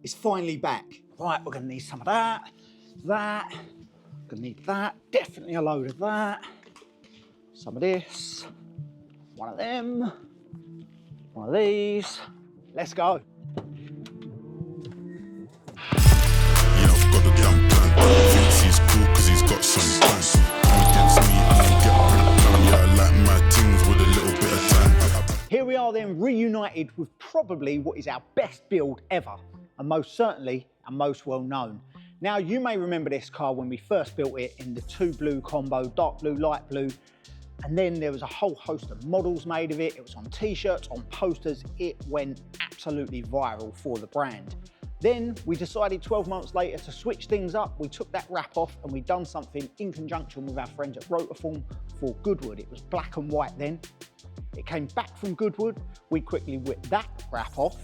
is finally back. Right, we're gonna need some of that, gonna need that, definitely a load of that, some of this, one of them, one of these. Let's go. Here we are then, reunited with probably what is our best build ever, and most certainly and most well known. Now, you may remember this car when we first built it in the 2 blue combo, dark blue, light blue, and then there was a whole host of models made of it. It was on t-shirts, on posters. It went absolutely viral for the brand. Then we decided 12 months later to switch things up. We took that wrap off and we'd done something in conjunction with our friends at AutoFinesse for Goodwood. It was black and white then. It came back from Goodwood. We quickly whipped that wrap off,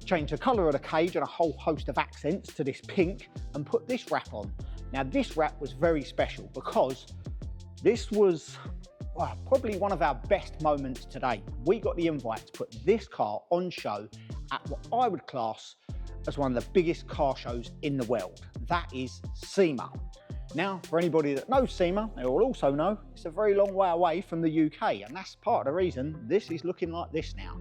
changed the colour of the cage and a whole host of accents to this pink, and put this wrap on. Now, this wrap was very special because this was probably one of our best moments today. We got the invite to put this car on show at what I would class as one of the biggest car shows in the world. That is SEMA. Now, for anybody that knows SEMA, they will also know it's a very long way away from the UK, and that's part of the reason this is looking like this now.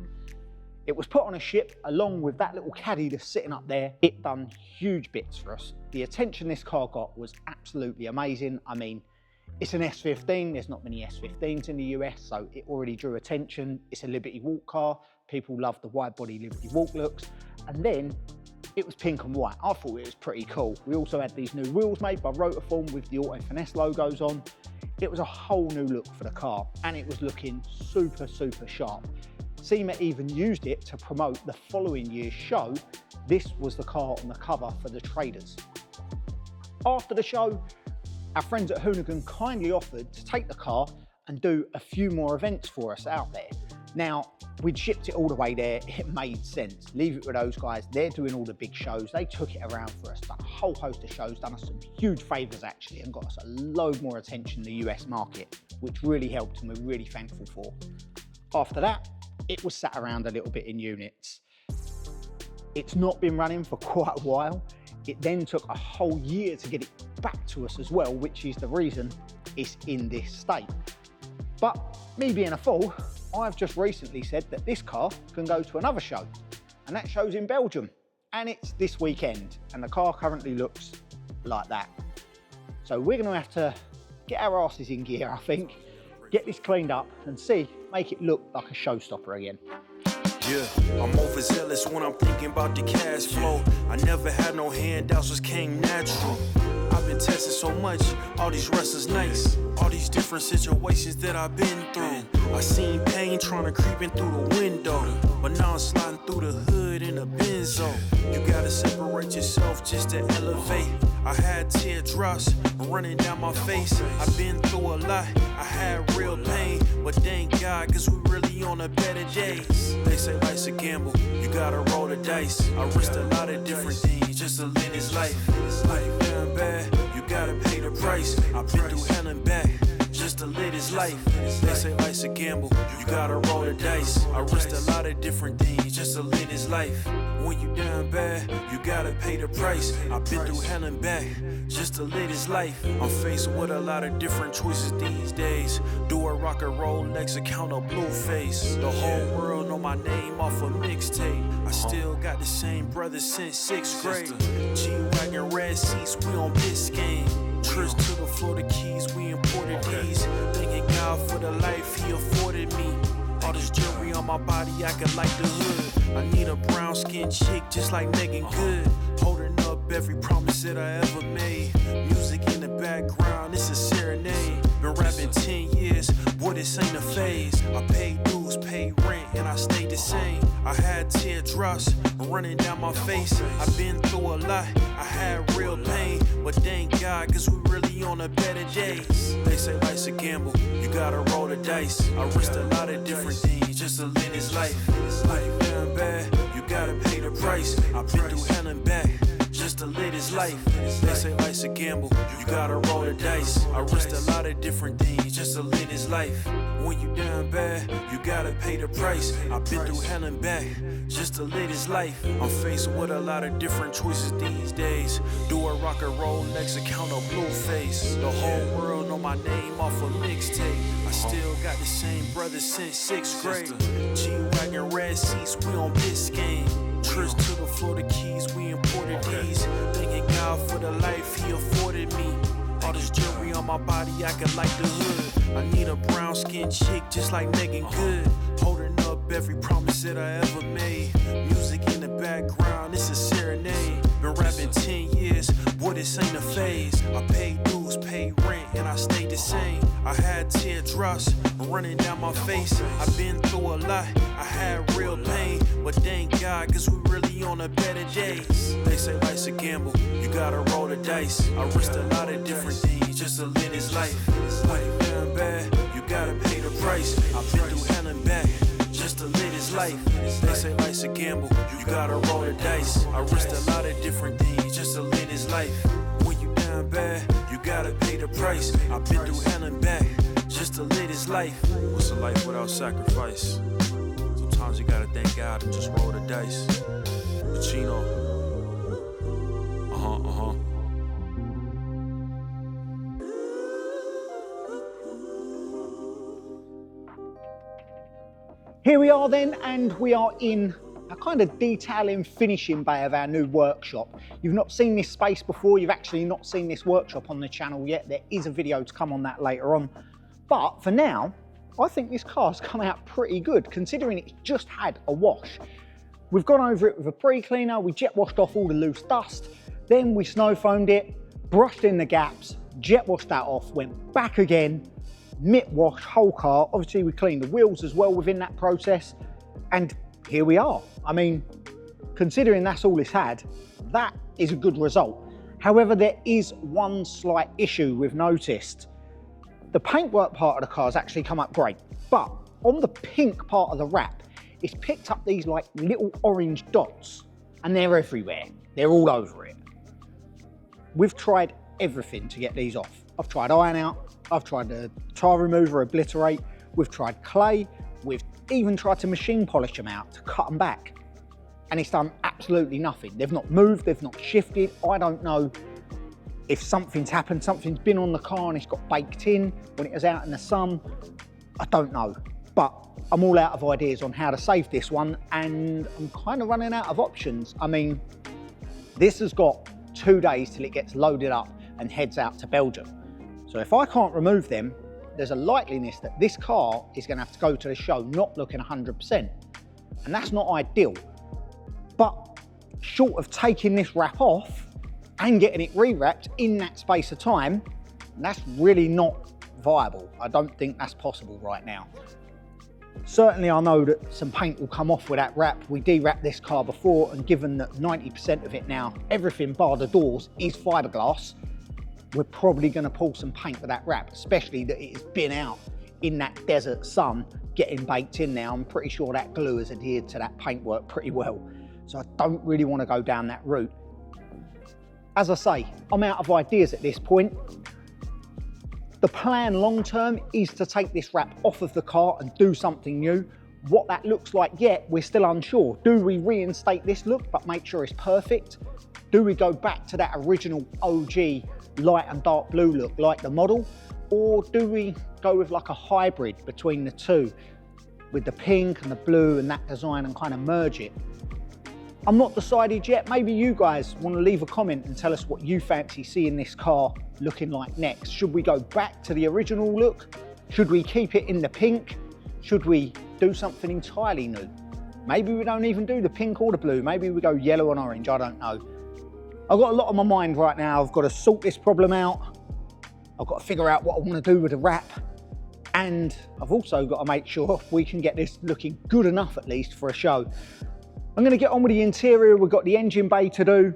It was put on a ship along with that little caddy that's sitting up there. It done huge bits for us. The attention this car got was absolutely amazing. I mean, it's an S15, there's not many S15s in the US, so it already drew attention. It's a Liberty Walk car. People love the wide body Liberty Walk looks. And then it was pink and white. I thought it was pretty cool. We also had these new wheels made by AutoFinesse with the AutoFinesse logos on. It was a whole new look for the car, and it was looking super, super sharp. SEMA even used it to promote the following year's show. This was the car on the cover for the traders. After the show, our friends at Hoonigan kindly offered to take the car and do a few more events for us out there. Now, we'd shipped it all the way there. It made sense. Leave it with those guys. They're doing all the big shows. They took it around for us, done a whole host of shows, done us some huge favors actually, and got us a load more attention in the US market, which really helped and we're really thankful for. After that, it was sat around a little bit in units. It's not been running for quite a while. It then took a whole year to get it back to us as well, which is the reason it's in this state. But me being a fool, I've just recently said that this car can go to another show, and that show's in Belgium, and it's this weekend, and the car currently looks like that. So we're gonna have to get our asses in gear, I think, get this cleaned up and make it look like a showstopper again. Yeah, I'm overzealous when I'm thinking about the cash flow. I never had no handouts, just came natural. I've been tested so much, all these restless nights, all these different situations that I've been through. I seen pain trying to creep in through the window, but now I'm sliding through the hood in a Benzo. You gotta separate yourself just to elevate. I had teardrops running down my face. I've been through a lot, I had real pain, but thank God, cause we really on a better days. They say life's a gamble, you gotta roll the dice. I risked a lot of different things just to live this life. Life down bad, you gotta pay the price. I've been through hell and back just to live this life. They say life's a gamble, you gotta roll the dice. I risked a lot of different things just to live this life. When you down bad, you gotta pay the price. I've been through hell and back just to live this life. I'm faced with a lot of different choices these days. Do a rock and Rolex account of Blueface. The whole world know my name off a mixtape. I still got the same brother since 6th grade. G-Wagon, red seats, we on Biscayne. Trips to the Florida Keys, we imported these. Thanking God for the life he afforded me. All this jewelry on my body, I could like the hood. I need a brown skinned chick just like Megan Good. Holding up every promise that I ever made. Music in the background, it's a serenade. Been rapping 10 years, boy, this ain't a phase. I paid dues, paid rent, and I stayed the same. I had teardrops running down my face. I've been through a lot, I had real pain, but thank God, cause we really on a better days. They say life's a gamble, you gotta roll the dice. I risked a lot of different things just to live this life. Life down bad, you gotta pay the price. I've been through hell and back just to live this life. life. They say life's a gamble, you gotta roll the dice. I risked a lot of different things just to live this life. When you down bad, you gotta pay the price. I've been through hell and back just to live this life. I'm faced with a lot of different choices these days. Do a rock and roll next account of Blueface. The whole world know my name off a mixtape. I still got the same brother since 6th grade. G-Wagon, red seats, we on Biscayne. Trips to the Florida Keys, we imported these. Thanking God for the life he afforded me. All this jewelry on my body, I can like the hood. I need a brown skinned chick just like Megan Good. Holding up every promise that I ever made. Music in the background, it's a serenade. Been rapping 10 years, boy, this ain't a phase. I paid dues, paid rent, and I stayed the same. I had teardrops running down my face. I've been through a lot, I had real pain. But thank God, cause we really on a better days. They say life's a gamble, you gotta roll the dice. I risked a lot of different things just to live this life. When it down bad, you gotta pay the price. I've been through hell and back just to live this life. They say life's a gamble, you gotta roll the dice. I risked a lot of different things just to live this life. When you down bad, you gotta pay the price. I've been through hell and back just to live this life. What's a life without sacrifice? Sometimes you gotta thank God and just roll the dice. Pacino. Here we are then, and we are in a kind of detailing finishing bay of our new workshop. You've not seen this space before, you've actually not seen this workshop on the channel yet. There is a video to come on that later on. But for now, I think this car's come out pretty good, considering it's just had a wash. We've gone over it with a pre-cleaner, we jet washed off all the loose dust, then we snow foamed it, brushed in the gaps, jet washed that off, went back again, mitt wash whole car. Obviously we cleaned the wheels as well within that process, and here we are. I mean, considering that's all it's had, that is a good result. However, there is one slight issue we've noticed. The paintwork part of the car has actually come up great, but on the pink part of the wrap, it's picked up these like little orange dots, and they're everywhere. They're all over it. We've tried everything to get these off. I've tried iron out, I've tried the tire remover, obliterate, we've tried clay, we've even tried to machine polish them out to cut them back, and it's done absolutely nothing. They've not moved, they've not shifted. I don't know if something's happened, something's been on the car and it's got baked in when it was out in the sun. I don't know, but I'm all out of ideas on how to save this one, and I'm kind of running out of options. I mean, this has got 2 days till it gets loaded up and heads out to Belgium. So if I can't remove them, there's a likeliness that this car is going to have to go to the show not looking 100%. And that's not ideal. But short of taking this wrap off and getting it re-wrapped in that space of time, that's really not viable. I don't think that's possible right now. Certainly I know that some paint will come off with that wrap. We de-wrapped this car before, and given that 90% of it now, everything bar the doors, is fiberglass, we're probably going to pull some paint with that wrap, especially that it has been out in that desert sun getting baked in now. I'm pretty sure that glue has adhered to that paintwork pretty well. So I don't really want to go down that route. As I say, I'm out of ideas at this point. The plan long term is to take this wrap off of the car and do something new. What that looks like yet, we're still unsure. Do we reinstate this look but make sure it's perfect? Do we go back to that original OG light and dark blue look like the model? Or do we go with like a hybrid between the two, with the pink and the blue and that design, and kind of merge it? I'm not decided yet. Maybe you guys want to leave a comment and tell us what you fancy seeing this car looking like next. Should we go back to the original look? Should we keep it in the pink? Should we do something entirely new? Maybe we don't even do the pink or the blue. Maybe we go yellow and orange, I don't know. I've got a lot on my mind right now. I've got to sort this problem out. I've got to figure out what I want to do with the wrap. And I've also got to make sure we can get this looking good enough, at least, for a show. I'm going to get on with the interior. We've got the engine bay to do.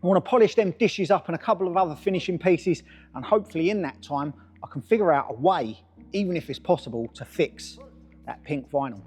I want to polish them dishes up and a couple of other finishing pieces. And hopefully in that time, I can figure out a way, even if it's possible, to fix that pink vinyl.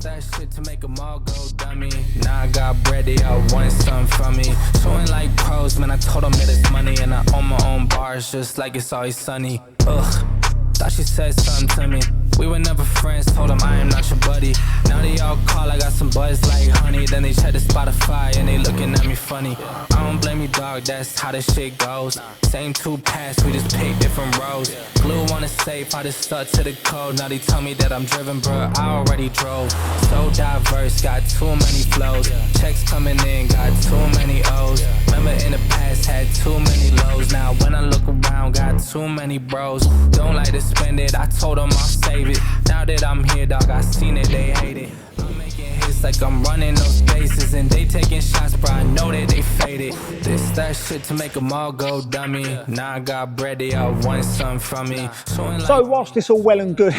that shit to make them all go dummy. Now I got bread, they all want something from me. Showing like pros, man, I told them that it's money. And I own my own bars just like it's always sunny. Ugh, thought she said something to me. We were never friends, told them I am not your buddy. Now they all call, I got some buzz like honey. Then they check the Spotify and they looking at me funny. I don't blame you, dog, that's how this shit goes. Same two paths, we just pick different roads. Glue on the safe, I just stuck to the code. Now they tell me that I'm driven, bro, I already drove. So diverse, got too many flows. Checks coming in, got too many O's. Remember in the past, had too many lows. Now when I look around, got too many bros. Don't like to spend it, I told them I'll save it. Now that I'm here, dog, I seen it, they hate it. I'm making hits like I'm running those bases. And they taking shots, bro, I know that they faded. This, that shit to make them all go dummy. Now I got bread, they all want something from me. So whilst it's all well and good,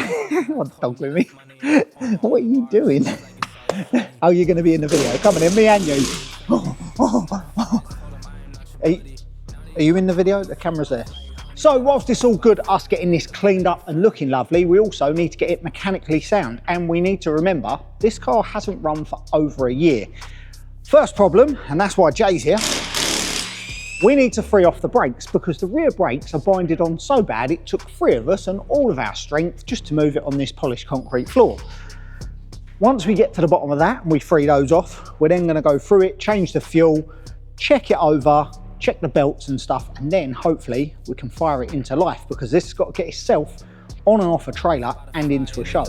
what the dog with me? What are you doing? Oh, you're going to be in the video. Come on in, me and you. Are you in the video? The camera's there. So whilst it's all good, us getting this cleaned up and looking lovely, we also need to get it mechanically sound. And we need to remember, this car hasn't run for over a year. First problem, and that's why Jay's here, we need to free off the brakes because the rear brakes are binded on so bad it took 3 of us and all of our strength just to move it on this polished concrete floor. Once we get to the bottom of that and we free those off, we're then going to go through it, change the fuel, check it over, check the belts and stuff, and then hopefully we can fire it into life because this has got to get itself on and off a trailer and into a show.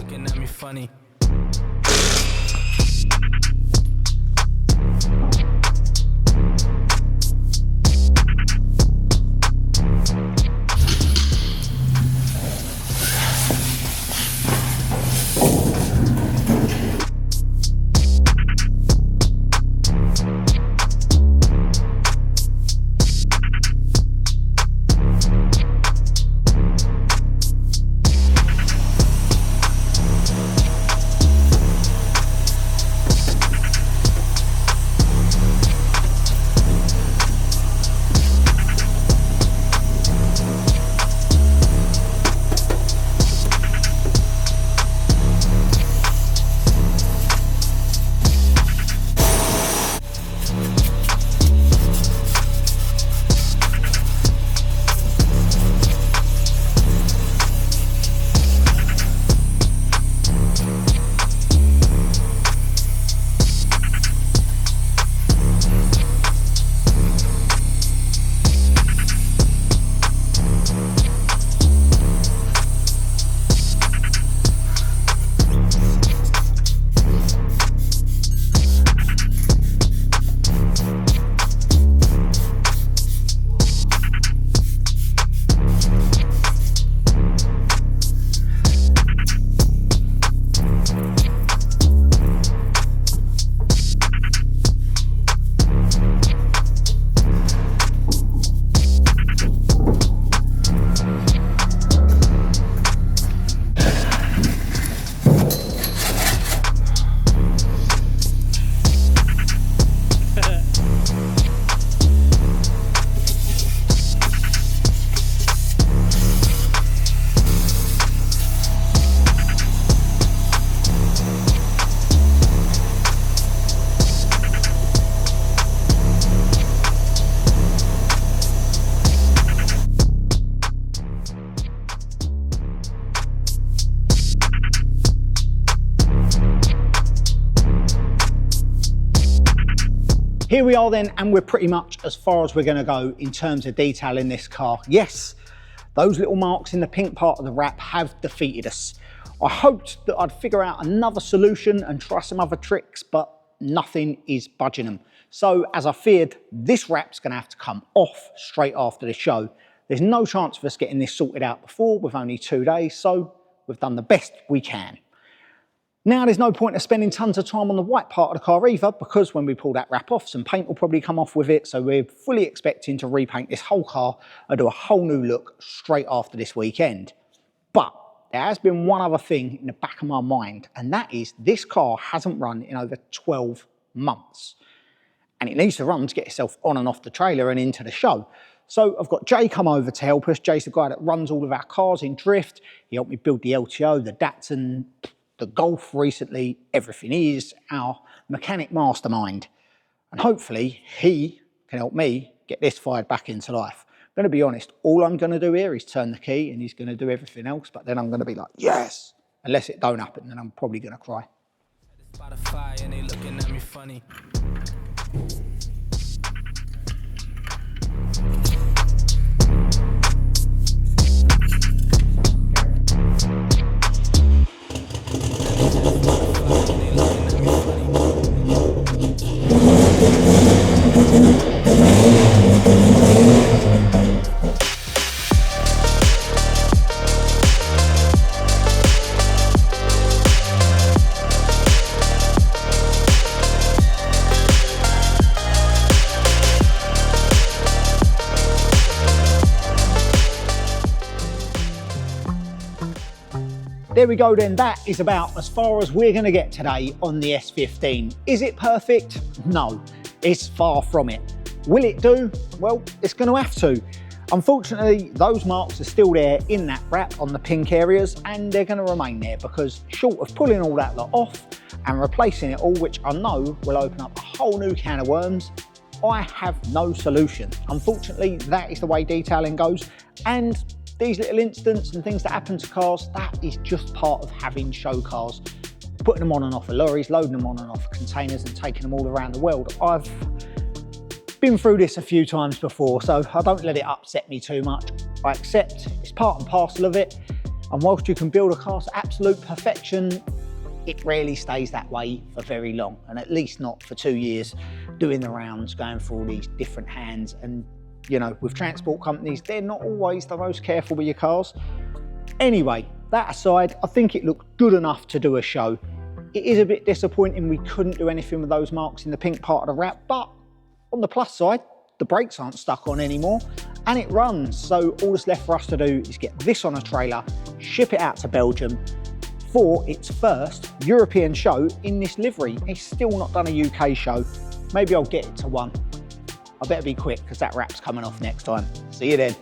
Here we are then, and we're pretty much as far as we're going to go in terms of detail in this car. Yes, those little marks in the pink part of the wrap have defeated us. I hoped that I'd figure out another solution and try some other tricks, but nothing is budging them. So as I feared, this wrap's going to have to come off straight after the show. There's no chance of us getting this sorted out before with only 2 days, so we've done the best we can. Now there's no point of spending tons of time on the white part of the car either, because when we pull that wrap off, some paint will probably come off with it, so we're fully expecting to repaint this whole car and do a whole new look straight after this weekend. But there has been one other thing in the back of my mind, and that is this car hasn't run in over 12 months. And it needs to run to get itself on and off the trailer and into the show. So I've got Jay come over to help us. Jay's the guy that runs all of our cars in drift. He helped me build the LTO, the Datsun, the Golf recently, everything. He is our mechanic mastermind. And hopefully he can help me get this fired back into life. I'm going to be honest, all I'm going to do here is turn the key and he's going to do everything else, but then I'm going to be like, yes! Unless it don't happen, then I'm probably going to cry. Spotify and they looking at me funny. There we go then, that is about as far as we're going to get today on the S15. Is it perfect? No, it's far from it. Will it do? Well, it's going to have to. Unfortunately, those marks are still there in that wrap on the pink areas, and they're going to remain there because short of pulling all that lot off and replacing it all, which I know will open up a whole new can of worms, I have no solution. Unfortunately, that is the way detailing goes, and these little incidents and things that happen to cars, that is just part of having show cars. Putting them on and off of lorries, loading them on and off containers and taking them all around the world. I've been through this a few times before, so I don't let it upset me too much. I accept it's part and parcel of it, and whilst you can build a car to absolute perfection, it rarely stays that way for very long, and at least not for 2 years doing the rounds, going through all these different hands. And you know, with transport companies, they're not always the most careful with your cars. Anyway, that aside, I think it looked good enough to do a show. It is a bit disappointing we couldn't do anything with those marks in the pink part of the wrap, but on the plus side, the brakes aren't stuck on anymore and it runs. So all that's left for us to do is get this on a trailer, ship it out to Belgium for its first European show in this livery. It's still not done a UK show. Maybe I'll get it to one. I better be quick because that wrap's coming off next time. See you then.